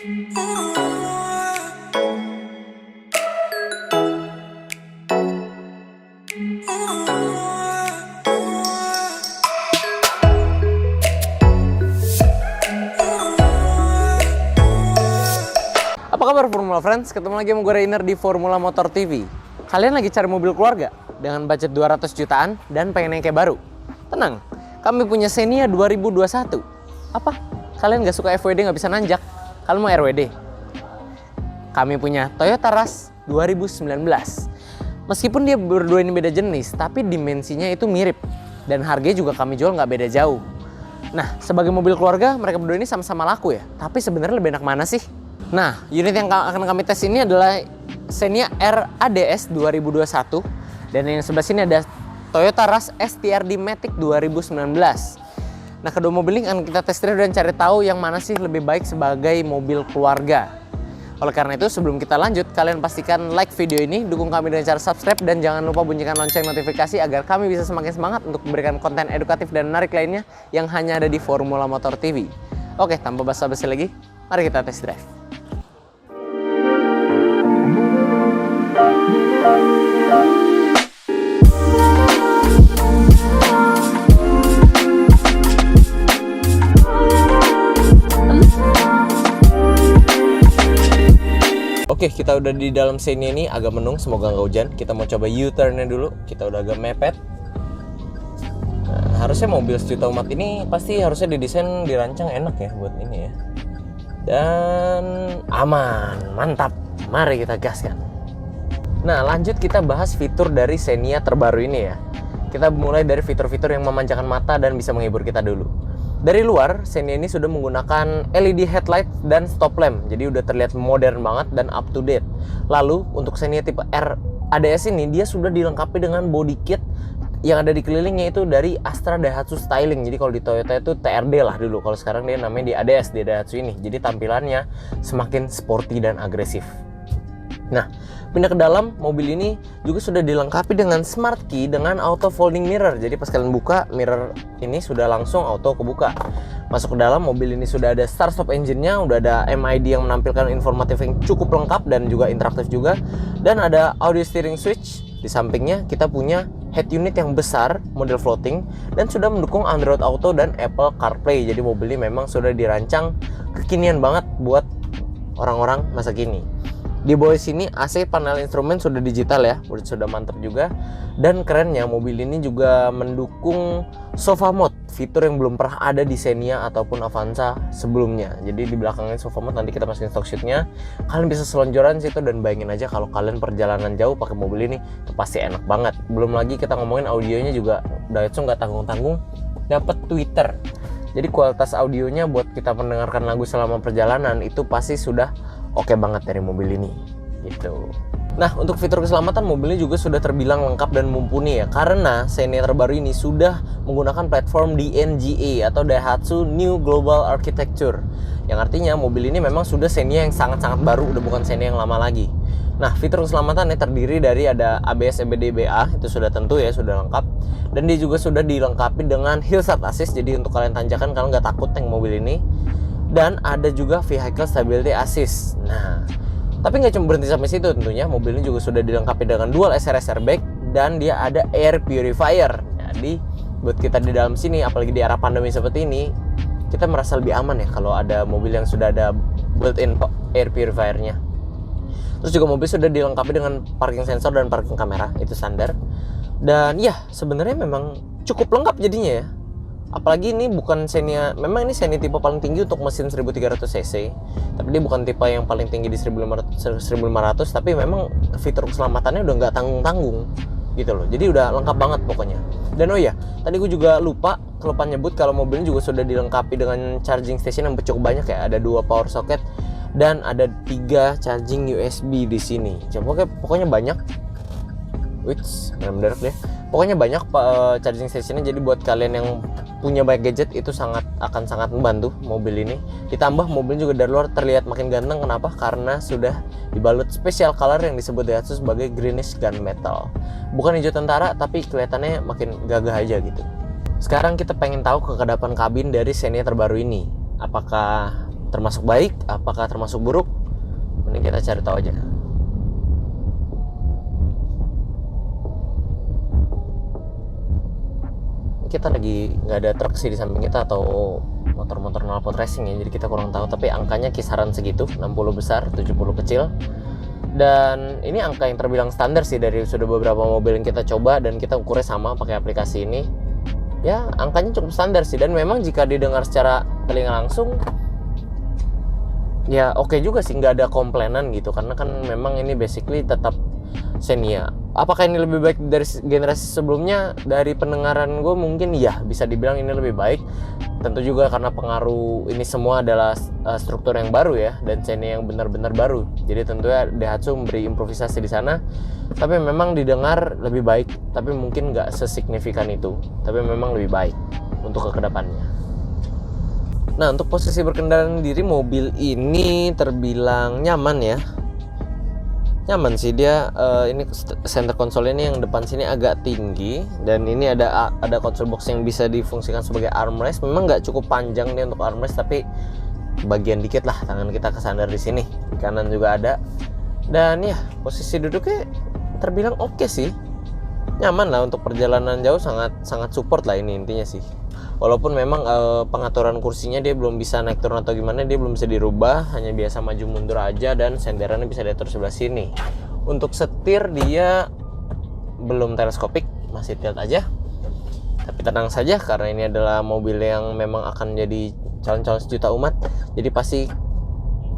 Apa kabar Formula Friends? Ketemu lagi sama gue Rainer di Formula Motor TV. Kalian lagi cari mobil keluarga dengan budget 200 jutaan dan pengen yang kayak baru? Tenang, kami punya Xenia 2021. Apa? Kalian gak suka FWD gak bisa nanjak? Kalian mau RWD? Kami punya Toyota Rush 2019. Meskipun dia berdua ini beda jenis, tapi dimensinya itu mirip. Dan harganya juga kami jual gak beda jauh. Nah, sebagai mobil keluarga, mereka berdua ini sama-sama laku ya. Tapi sebenarnya lebih enak mana sih? Nah, unit yang akan kami tes ini adalah Xenia R ADS 2021. Dan yang sebelah sini ada Toyota Rush STRD Matic 2019. Nah, kedua mobil ini akan kita tes drive dan cari tahu yang mana sih lebih baik sebagai mobil keluarga. Oleh karena itu, sebelum kita lanjut, kalian pastikan like video ini, dukung kami dengan cara subscribe, dan jangan lupa bunyikan lonceng notifikasi agar kami bisa semakin semangat untuk memberikan konten edukatif dan menarik lainnya yang hanya ada di Formula Motor TV. Oke, tanpa basa-basi lagi, mari kita tes drive. Oke, kita udah di dalam Xenia ini, agak mendung, semoga nggak hujan. Kita mau coba U-turn-nya dulu. Kita udah agak mepet. Nah, harusnya mobil sejuta umat ini pasti harusnya didesain, dirancang enak ya buat ini ya. Dan aman, mantap. Mari kita gaskan. Nah, lanjut kita bahas fitur dari Xenia terbaru ini ya. Kita mulai dari fitur-fitur yang memanjakan mata dan bisa menghibur kita dulu. Dari luar, Xenia ini sudah menggunakan LED headlight dan stop lamp. Jadi udah terlihat modern banget dan up to date. Lalu, untuk Xenia tipe R ADS ini, dia sudah dilengkapi dengan body kit yang ada di kelilingnya itu dari Astra Daihatsu Styling. Jadi kalau di Toyota itu TRD lah dulu. Kalau sekarang dia namanya di ADS, di Daihatsu ini. Jadi tampilannya semakin sporty dan agresif. Nah, pindah ke dalam, mobil ini juga sudah dilengkapi dengan smart key dengan auto folding mirror. Jadi pas kalian buka, mirror ini sudah langsung auto kebuka. Masuk ke dalam, mobil ini sudah ada start stop engine-nya, udah ada MID yang menampilkan informatif yang cukup lengkap dan juga interaktif juga. Dan ada audio steering switch. Di sampingnya kita punya head unit yang besar, model floating, dan sudah mendukung Android Auto dan Apple CarPlay. Jadi mobil ini memang sudah dirancang kekinian banget buat orang-orang masa kini. Di bawah sini AC panel instrumen sudah digital ya, sudah mantap juga. Dan kerennya mobil ini juga mendukung sofa mode, fitur yang belum pernah ada di Xenia ataupun Avanza sebelumnya. Jadi di belakangnya sofa mode, nanti kita masukin stock sheetnya. Kalian bisa selonjoran situ dan bayangin aja kalau kalian perjalanan jauh pakai mobil ini, itu pasti enak banget. Belum lagi kita ngomongin audionya juga, Daihatsu nggak tanggung-tanggung, dapat tweeter. Jadi kualitas audionya buat kita mendengarkan lagu selama perjalanan itu pasti sudah oke banget dari mobil ini gitu. Nah, untuk fitur keselamatan mobilnya juga sudah terbilang lengkap dan mumpuni ya, karena Xenia terbaru ini sudah menggunakan platform DNGA atau Daihatsu New Global Architecture, yang artinya mobil ini memang sudah Xenia yang sangat-sangat baru, udah bukan Xenia yang lama lagi. Nah, fitur keselamatannya terdiri dari ada ABS EBD BA, itu sudah tentu ya, sudah lengkap. Dan dia juga sudah dilengkapi dengan Hill Start Assist, jadi untuk kalian tanjakan kalian nggak takut naik mobil ini. Dan ada juga Vehicle Stability Assist. Nah, tapi nggak cuma berhenti sampai situ tentunya, mobil ini juga sudah dilengkapi dengan dual SRS airbag dan dia ada air purifier. Jadi buat kita di dalam sini, apalagi di era pandemi seperti ini, kita merasa lebih aman ya kalau ada mobil yang sudah ada built-in air purifiernya. Terus juga mobil sudah dilengkapi dengan parking sensor dan parking kamera, itu standar. Dan ya, sebenarnya memang cukup lengkap jadinya ya. Apalagi ini bukan Xenia, memang ini Xenia tipe paling tinggi untuk mesin 1300 cc. Tapi dia bukan tipe yang paling tinggi di 1500, tapi memang fitur keselamatannya udah nggak tanggung-tanggung gitu loh. Jadi udah lengkap banget pokoknya. Dan oh ya, tadi gue juga lupa nyebut kalau mobilnya juga sudah dilengkapi dengan charging station yang cukup banyak ya. Ada 2 power socket dan ada 3 charging USB di sini. Pokoknya banyak. Wits, bener-bener deh. Pokoknya banyak charging stationnya, jadi buat kalian yang punya banyak gadget itu akan sangat membantu mobil ini. Ditambah mobilnya juga dari luar terlihat makin ganteng. Kenapa? Karena sudah dibalut special color yang disebut Daihatsu sebagai greenish gunmetal. Bukan hijau tentara, tapi kelihatannya makin gagah aja gitu. Sekarang kita pengen tahu kekedapan kabin dari Xenia terbaru ini. Apakah termasuk baik, apakah termasuk buruk? Mending kita cari tahu aja. Kita lagi nggak ada truk sih di samping kita atau motor-motor knalpot racing ya, jadi kita kurang tahu, tapi angkanya kisaran segitu, 60 besar, 70 kecil. Dan ini angka yang terbilang standar sih dari sudah beberapa mobil yang kita coba dan kita ukurnya sama pakai aplikasi ini. Ya, angkanya cukup standar sih, dan memang jika didengar secara telinga langsung ya oke juga sih, nggak ada komplainan gitu, karena kan memang ini basically tetap Xenia. Apakah ini lebih baik dari generasi sebelumnya? Dari pendengaran gue mungkin ya bisa dibilang ini lebih baik. Tentu juga karena pengaruh ini semua adalah struktur yang baru ya, dan Xenia yang benar-benar baru. Jadi tentunya Daihatsu memberi improvisasi di sana. Tapi memang didengar lebih baik, tapi mungkin nggak sesignifikan itu. Tapi memang lebih baik untuk kedepannya. Nah, untuk posisi berkendara sendiri mobil ini terbilang nyaman ya. Nyaman sih dia. Ini center console ini yang depan sini agak tinggi, dan ini ada console box yang bisa difungsikan sebagai armrest. Memang nggak cukup panjang nih untuk armrest, tapi bagian dikit lah tangan kita kesandar di sini. Di kanan juga ada. Dan ya posisi duduknya terbilang oke sih, nyaman lah untuk perjalanan jauh, sangat support lah ini intinya sih. Walaupun memang pengaturan kursinya dia belum bisa naik turun atau gimana, dia belum bisa dirubah, hanya biasa maju mundur aja, dan senderannya bisa diatur sebelah sini. Untuk setir dia belum teleskopik, masih tilt aja. Tapi tenang saja, karena ini adalah mobil yang memang akan jadi calon-calon sejuta umat, jadi pasti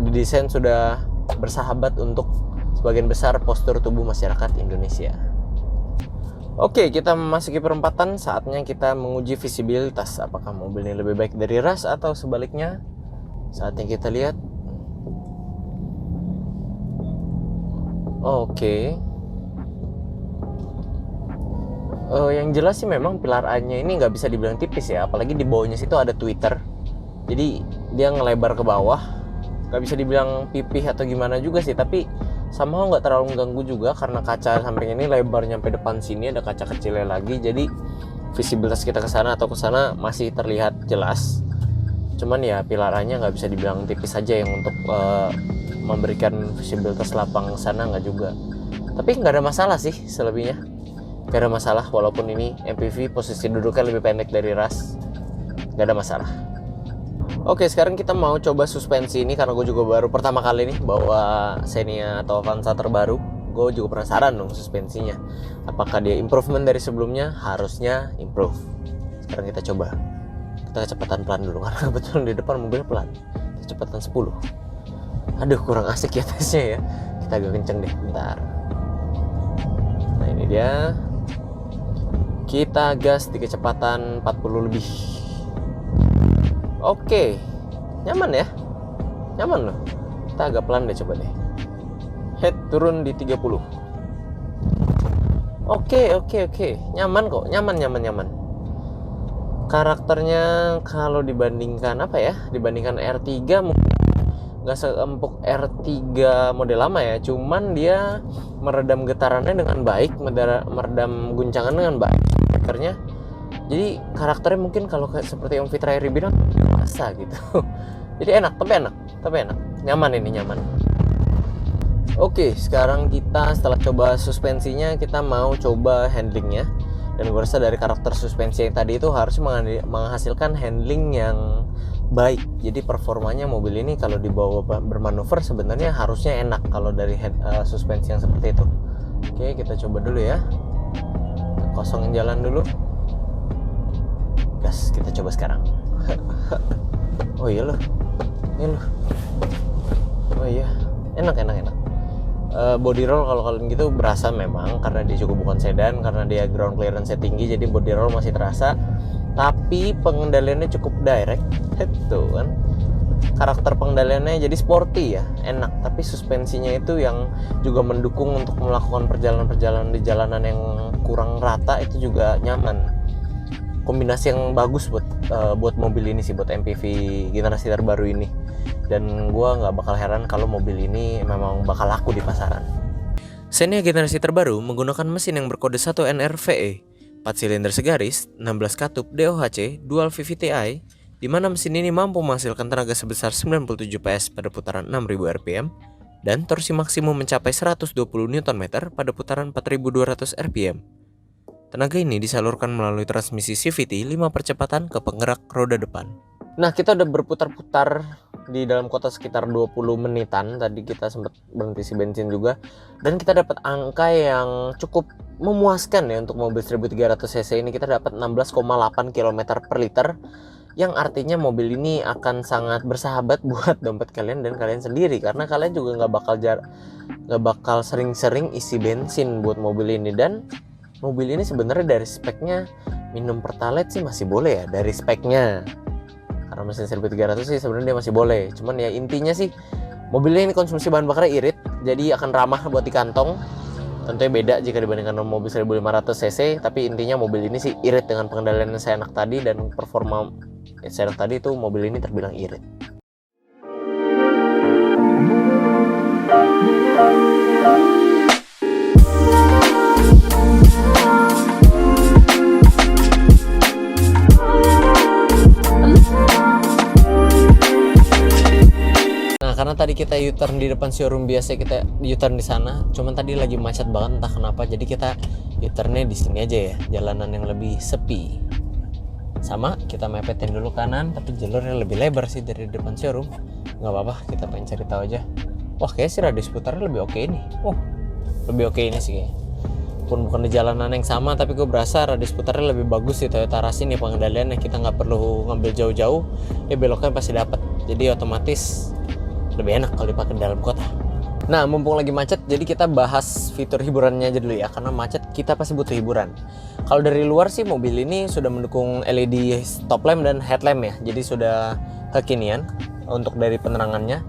didesain sudah bersahabat untuk sebagian besar postur tubuh masyarakat Indonesia. Oke, kita memasuki perempatan, saatnya kita menguji visibilitas. Apakah mobil ini lebih baik dari ras atau sebaliknya? Saatnya kita lihat. Oke. Yang jelas sih memang pilar A-nya ini nggak bisa dibilang tipis ya, apalagi di bawahnya situ ada Twitter. Jadi dia ngelebar ke bawah. Nggak bisa dibilang pipih atau gimana juga sih, tapi somehow nggak terlalu mengganggu juga, karena kaca samping ini lebar nyampe depan sini, ada kaca kecilnya lagi, jadi visibilitas kita ke sana atau ke sana masih terlihat jelas. Cuman ya pilarannya nggak bisa dibilang tipis saja yang untuk memberikan visibilitas lapang ke sana, nggak juga. Tapi nggak ada masalah sih selebihnya, nggak ada masalah. Walaupun ini MPV posisi duduknya lebih pendek dari ras, nggak ada masalah. Oke, sekarang kita mau coba suspensi ini, karena gue juga baru pertama kali nih bawa Xenia atau Avanza terbaru. Gue juga penasaran dong suspensinya, apakah dia improvement dari sebelumnya? Harusnya improve. Sekarang kita coba. Kita kecepatan pelan dulu, karena kebetulan di depan mobil pelan. Kecepatan 10. Aduh, kurang asik ya tesnya ya. Kita agak kenceng deh, bentar. Nah ini dia. Kita gas di kecepatan 40 lebih. Oke, nyaman ya, nyaman loh. Kita agak pelan deh, coba deh. Head turun di 30. Oke, nyaman kok, nyaman. Karakternya kalau dibandingkan dibandingkan R3 mungkin nggak seempuk R3 model lama ya. Cuman dia meredam getarannya dengan baik, meredam guncangan dengan baik. Speakernya. Jadi karakternya mungkin kalau seperti yang Fitra Eri bilang biasa gitu. Jadi enak, tapi enak. Nyaman ini, nyaman. Oke, sekarang kita setelah coba suspensinya, kita mau coba handlingnya. Dan gue rasa dari karakter suspensi yang tadi itu harus menghasilkan handling yang baik. Jadi performanya mobil ini kalau dibawa bermanuver sebenarnya harusnya enak kalau dari suspensi yang seperti itu. Oke, kita coba dulu ya. Kosongin jalan dulu. Gas, kita coba sekarang. Oh iya loh. Oh iya, enak. Body roll kalau kalian gitu berasa memang, karena dia juga bukan sedan, karena dia ground clearance tinggi, jadi body roll masih terasa. Tapi pengendaliannya cukup direct, itu kan. Karakter pengendaliannya jadi sporty ya, enak. Tapi suspensinya itu yang juga mendukung untuk melakukan perjalanan di jalanan yang kurang rata, itu juga nyaman. Kombinasi yang bagus buat mobil ini sih, buat MPV generasi terbaru ini. Dan gue nggak bakal heran kalau mobil ini memang bakal laku di pasaran. Xenia generasi terbaru menggunakan mesin yang berkode 1NRVE, 4 silinder segaris, 16 katup DOHC, dual VVTi, di mana mesin ini mampu menghasilkan tenaga sebesar 97 PS pada putaran 6000 rpm dan torsi maksimum mencapai 120 Nm pada putaran 4200 rpm. Tenaga ini disalurkan melalui transmisi CVT 5 percepatan ke penggerak roda depan. Nah, kita udah berputar-putar di dalam kota sekitar 20 menitan. Tadi kita sempat berhenti isi bensin juga, dan kita dapat angka yang cukup memuaskan ya untuk mobil 1300 cc ini. Kita dapat 16,8 km per liter, yang artinya mobil ini akan sangat bersahabat buat dompet kalian dan kalian sendiri, karena kalian juga nggak bakal sering-sering isi bensin buat mobil ini. Dan mobil ini sebenarnya dari speknya minum pertalite sih masih boleh ya dari speknya, karena mesin 1300 sih sebenarnya dia masih boleh. Cuman ya intinya sih mobilnya ini konsumsi bahan bakarnya irit, jadi akan ramah buat di kantong. Tentunya beda jika dibandingkan dengan mobil 1500 cc, tapi intinya mobil ini sih irit dengan pengendalian yang seenak tadi dan performa seenak tadi. Itu mobil ini terbilang irit. Karena tadi kita U-turn di depan showroom, biasa kita U-turn di sana. Cuman tadi lagi macet banget entah kenapa. Jadi kita U-turnnya di sini aja ya, jalanan yang lebih sepi. Sama kita mepetin dulu kanan, tapi jalurnya lebih lebar sih dari depan showroom. Nggak apa-apa, kita pengen cari tahu aja. Wah, kayaknya sih radius putarnya lebih oke ini. Lebih oke ini sih kayaknya. Pun bukan di jalanan yang sama, tapi gue berasa radius putarnya lebih bagus di Toyota Rush ini pengendaliannya. Kita nggak perlu ngambil jauh-jauh, beloknya pasti dapat. Jadi otomatis lebih enak kalau dipakai dalam kota. Nah, mumpung lagi macet, jadi kita bahas fitur hiburannya aja dulu ya, karena macet kita pasti butuh hiburan. Kalau dari luar sih mobil ini sudah mendukung LED stop lamp dan headlamp ya, jadi sudah kekinian untuk dari penerangannya.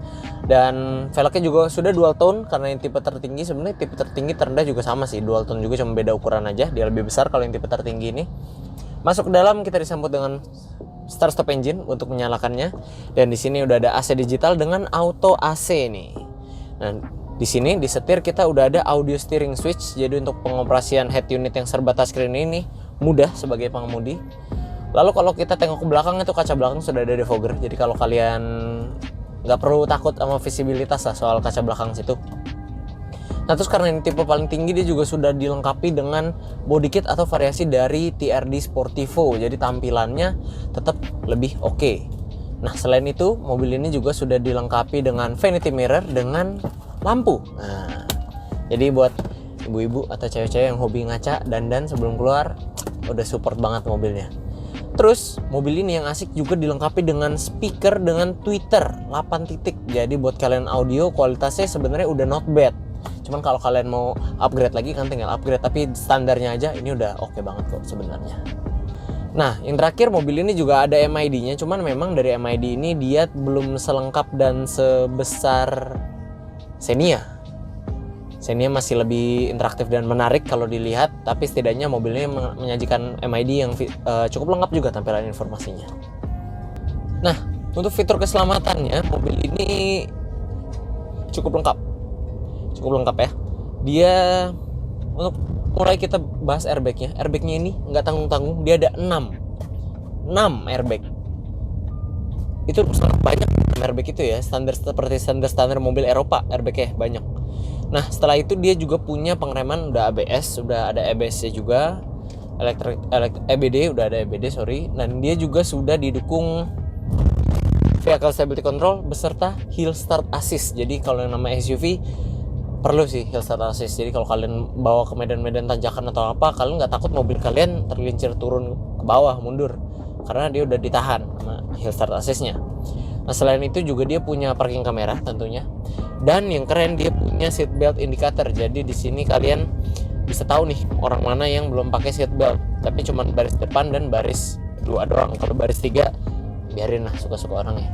Dan velgnya juga sudah dual tone, karena yang tipe tertinggi sebenarnya tipe tertinggi terendah juga sama sih, dual tone juga, cuma beda ukuran aja. Dia lebih besar kalau yang tipe tertinggi ini. Masuk ke dalam kita disambut dengan start stop engine untuk menyalakannya, dan di sini udah ada AC digital dengan auto AC nih. Nah, di sini di setir kita udah ada audio steering switch, jadi untuk pengoperasian head unit yang serba touchscreen ini mudah sebagai pengemudi. Lalu kalau kita tengok ke belakang, itu kaca belakang sudah ada defogger, jadi kalau kalian nggak perlu takut sama visibilitas lah soal kaca belakang situ. Nah, terus karena ini tipe paling tinggi, dia juga sudah dilengkapi dengan body kit atau variasi dari TRD Sportivo, jadi tampilannya tetap lebih oke. Nah, selain itu mobil ini juga sudah dilengkapi dengan vanity mirror dengan lampu. Nah, jadi buat ibu-ibu atau cewek-cewek yang hobi ngaca dandan sebelum keluar, udah support banget mobilnya. Terus mobil ini yang asik juga dilengkapi dengan speaker dengan tweeter 8 titik. Jadi buat kalian audio kualitasnya sebenarnya udah not bad. Cuman kalau kalian mau upgrade lagi kan tinggal upgrade, tapi standarnya aja ini udah oke banget kok sebenarnya. Nah, yang terakhir mobil ini juga ada MID-nya, cuman memang dari MID ini dia belum selengkap dan sebesar Xenia. Xenia masih lebih interaktif dan menarik kalau dilihat, tapi setidaknya mobilnya menyajikan MID yang cukup lengkap juga tampilan informasinya. Nah, untuk fitur keselamatannya mobil ini cukup lengkap ya. Dia untuk mulai kita bahas airbagnya. Airbagnya ini nggak tanggung-tanggung, dia ada 6 airbag. Itu sangat banyak airbag itu ya, seperti standar mobil Eropa, airbagnya banyak. Nah, setelah itu dia juga punya pengereman, udah ABS, udah ada ABS-nya juga, EBD, udah ada EBD, dan dia juga sudah didukung Vehicle Stability Control beserta Hill Start Assist. Jadi kalau yang nama SUV perlu sih Hill Start Assist. Jadi kalau kalian bawa ke medan-medan tanjakan atau apa, kalian nggak takut mobil kalian tergelincir turun ke bawah, mundur, karena dia udah ditahan sama Hill Start Assist-nya. Nah, selain itu juga dia punya parking kamera tentunya. Dan yang keren, dia punya seat belt indicator. Jadi di sini kalian bisa tahu nih orang mana yang belum pakai seat belt, tapi cuma baris depan dan baris 2 doang. Kalau baris 3 biarin lah, suka-suka orangnya.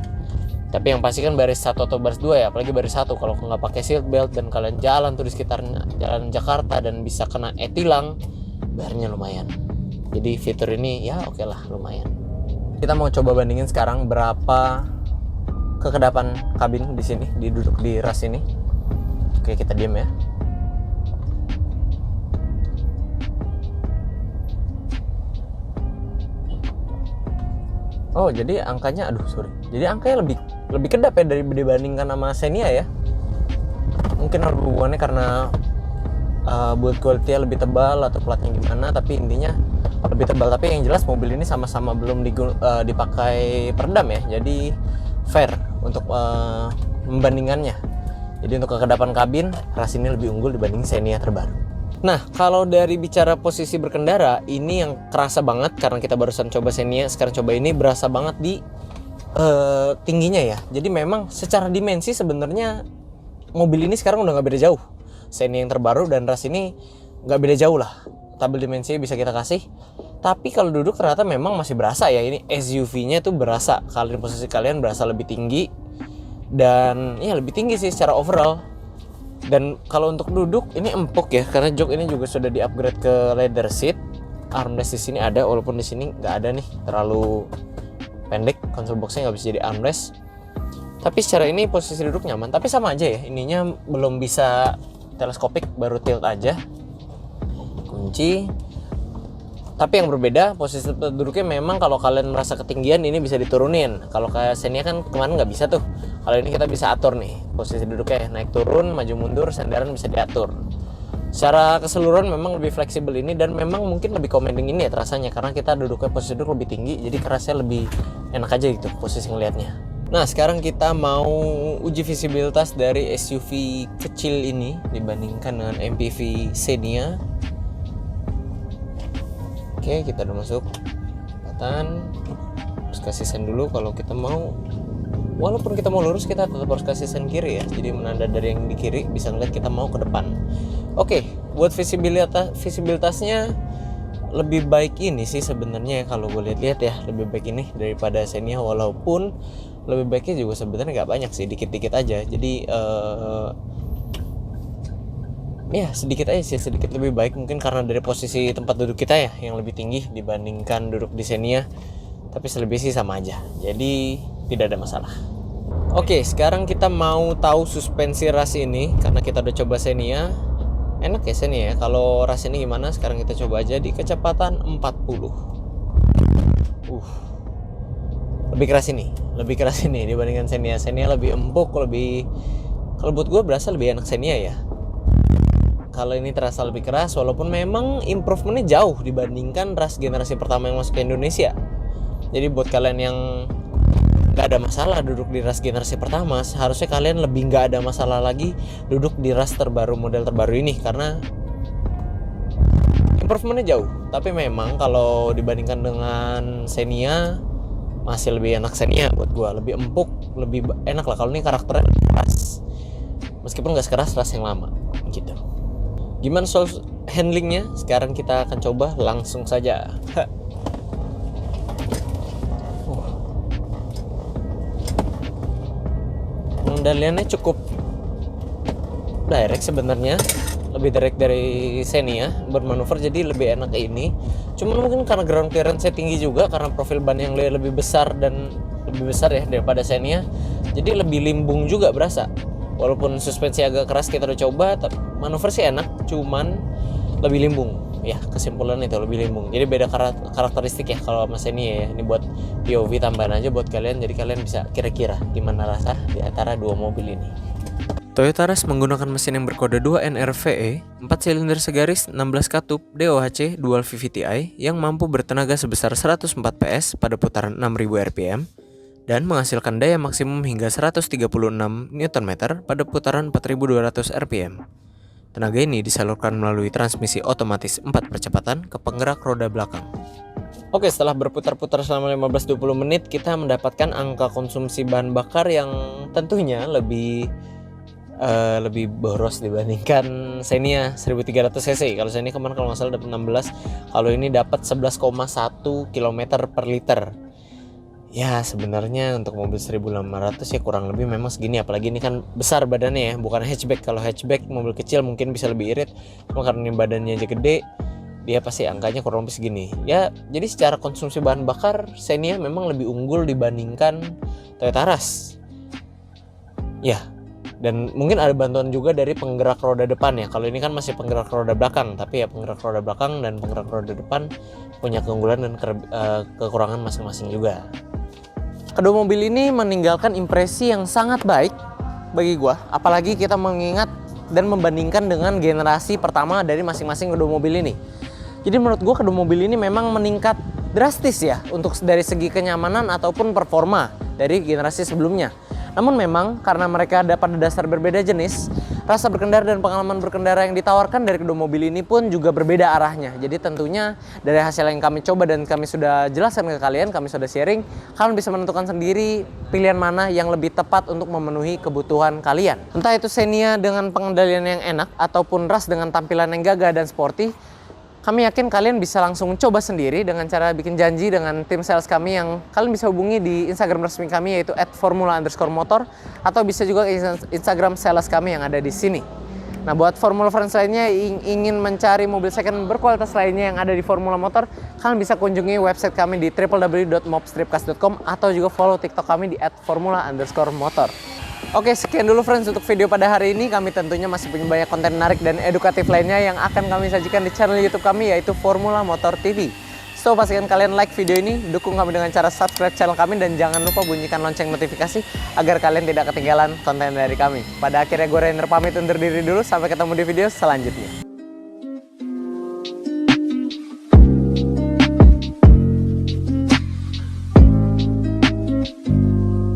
Tapi yang pasti kan baris 1 atau baris 2 ya, apalagi baris 1 kalau nggak pakai seat belt dan kalian jalan tuh di sekitar jalan Jakarta dan bisa kena e-tilang, bayarnya lumayan. Jadi fitur ini ya oke lah, lumayan. Kita mau coba bandingin sekarang berapa kekedapan kabin di sini, duduk di Rush ini. Oke, kita diam ya. Oh, jadi angkanya, jadi angkanya lebih kedap ya dibandingkan sama Xenia ya. Mungkin ada hubungannya karena build quality lebih tebal atau platnya gimana, tapi intinya lebih tebal. Tapi yang jelas mobil ini sama-sama belum dipakai peredam ya, jadi fair untuk membandingkannya. Jadi untuk kekedapan kabin, ras ini lebih unggul dibanding Xenia terbaru. Nah, kalau dari bicara posisi berkendara, ini yang kerasa banget karena kita barusan coba Xenia, sekarang coba ini, berasa banget di tingginya ya. Jadi memang secara dimensi sebenarnya mobil ini sekarang udah nggak beda jauh. Xenia yang terbaru dan ras ini nggak beda jauh lah. Tabel dimensinya bisa kita kasih. Tapi kalau duduk ternyata memang masih berasa ya. Ini SUV-nya tuh berasa. Posisi kalian berasa lebih tinggi. Dan ya lebih tinggi sih secara overall. Dan kalau untuk duduk ini empuk ya. Karena jok ini juga sudah di-upgrade ke leather seat. Armrest di sini ada, walaupun di sini nggak ada nih. Terlalu pendek. Console box-nya nggak bisa jadi armrest. Tapi secara ini posisi duduk nyaman. Tapi sama aja ya. Ininya belum bisa teleskopik, baru tilt aja. Kunci. Tapi yang berbeda posisi duduknya memang kalau kalian merasa ketinggian ini bisa diturunin. Kalau kayak Xenia kan kemarin nggak bisa tuh. Kalau ini kita bisa atur nih posisi duduknya, naik turun, maju mundur, sandaran bisa diatur. Secara keseluruhan memang lebih fleksibel ini dan memang mungkin lebih commanding ini ya rasanya karena kita duduknya posisi duduk lebih tinggi, jadi kerasnya lebih enak aja gitu posisi ngelihatnya. Nah, sekarang kita mau uji visibilitas dari SUV kecil ini dibandingkan dengan MPV Xenia. Oke, kita udah masuk perempatan. Terus kasih sen dulu kalau kita mau. Walaupun kita mau lurus, kita tetap harus kasih sen kiri ya. Jadi menanda dari yang di kiri bisa ngeliat kita mau ke depan. Oke, buat visibilitasnya lebih baik ini sih sebenarnya kalau gue lihat ya, lebih baik ini daripada Xenia, walaupun lebih baiknya juga sebenarnya nggak banyak sih, dikit-dikit aja. Jadi ya sedikit aja sih, sedikit lebih baik mungkin karena dari posisi tempat duduk kita ya yang lebih tinggi dibandingkan duduk di Xenia. Tapi selebih sih sama aja, jadi tidak ada masalah. Oke, sekarang kita mau tahu suspensi ras ini karena kita udah coba Xenia. Enak ya Xenia ya. Kalau ras ini gimana? Sekarang kita coba aja di kecepatan 40. Lebih keras ini dibandingkan Xenia. Xenia lebih empuk, kalau buat gue berasa lebih enak Xenia ya. Kalau ini terasa lebih keras, walaupun memang improvementnya jauh dibandingkan ras generasi pertama yang masuk ke Indonesia. Jadi buat kalian yang gak ada masalah duduk di ras generasi pertama, harusnya kalian lebih gak ada masalah lagi duduk di ras terbaru, model terbaru ini, karena improvementnya jauh. Tapi memang kalau dibandingkan dengan Xenia masih lebih enak Xenia buat gua, lebih empuk, lebih enak lah. Kalau ini karakternya keras, meskipun gak sekeras ras yang lama gitu. Gimana soal handlingnya? Sekarang kita akan coba langsung saja. Pengendaliannya cukup direct sebenarnya, lebih direct dari Xenia bermanuver, jadi lebih enak ini. Cuman mungkin karena ground clearance tinggi juga, karena profil ban yang lebih besar ya daripada Xenia, jadi lebih limbung juga berasa. Walaupun suspensi agak keras kita udah coba, manuver sih enak, cuman lebih limbung. Ya, kesimpulan itu lebih limbung. Jadi beda karakteristik ya kalau sama Xenia ya. Ini buat POV tambahan aja buat kalian, jadi kalian bisa kira-kira gimana rasa di antara dua mobil ini. Toyota Rush menggunakan mesin yang berkode 2 NRVE, 4 silinder segaris, 16 katup, DOHC Dual VVTi yang mampu bertenaga sebesar 104 PS pada putaran 6000 rpm dan menghasilkan daya maksimum hingga 136 Nm pada putaran 4200 rpm. Tenaga ini disalurkan melalui transmisi otomatis 4 percepatan ke penggerak roda belakang. Oke, setelah berputar-putar selama 15-20 menit, kita mendapatkan angka konsumsi bahan bakar yang tentunya lebih boros dibandingkan Xenia 1300 cc. Kalau Xenia kemarin kalau nggak salah dapat 16, kalau ini dapat 11,1 km per liter. Ya sebenarnya untuk mobil 1500 ya kurang lebih memang segini, apalagi ini kan besar badannya ya, bukan hatchback. Kalau hatchback mobil kecil mungkin bisa lebih irit, cuma karena ini badannya aja gede, dia pasti angkanya kurang lebih segini. Ya jadi secara konsumsi bahan bakar Xenia memang lebih unggul dibandingkan Toyota Rush. Ya, dan mungkin ada bantuan juga dari penggerak roda depan ya. Kalau ini kan masih penggerak roda belakang, tapi ya penggerak roda belakang dan penggerak roda depan punya keunggulan dan kekurangan masing-masing juga. Kedua mobil ini meninggalkan impresi yang sangat baik bagi gua, apalagi kita mengingat dan membandingkan dengan generasi pertama dari masing-masing kedua mobil ini. Jadi menurut gua kedua mobil ini memang meningkat drastis ya untuk dari segi kenyamanan ataupun performa dari generasi sebelumnya. Namun memang karena mereka ada pada dasar berbeda jenis, rasa berkendara dan pengalaman berkendara yang ditawarkan dari kedua mobil ini pun juga berbeda arahnya. Jadi tentunya dari hasil yang kami coba dan kami sudah jelaskan ke kalian, kami sudah sharing, kalian bisa menentukan sendiri pilihan mana yang lebih tepat untuk memenuhi kebutuhan kalian. Entah itu Xenia dengan pengendalian yang enak ataupun Rush dengan tampilan yang gagah dan sporty. Kami yakin kalian bisa langsung coba sendiri dengan cara bikin janji dengan tim sales kami yang kalian bisa hubungi di Instagram resmi kami yaitu @formula_motor atau bisa juga Instagram sales kami yang ada di sini. Nah, buat Formula Friends lainnya ingin mencari mobil second berkualitas lainnya yang ada di Formula Motor, kalian bisa kunjungi website kami di www.mobstripcast.com atau juga follow TikTok kami di @formula_motor. Oke, sekian dulu friends untuk video pada hari ini. Kami tentunya masih punya banyak konten menarik dan edukatif lainnya yang akan kami sajikan di channel YouTube kami yaitu Formula Motor TV. So, pastikan kalian like video ini, dukung kami dengan cara subscribe channel kami dan jangan lupa bunyikan lonceng notifikasi agar kalian tidak ketinggalan konten dari kami. Pada akhirnya gue Rainer pamit undur diri dulu, sampai ketemu di video selanjutnya.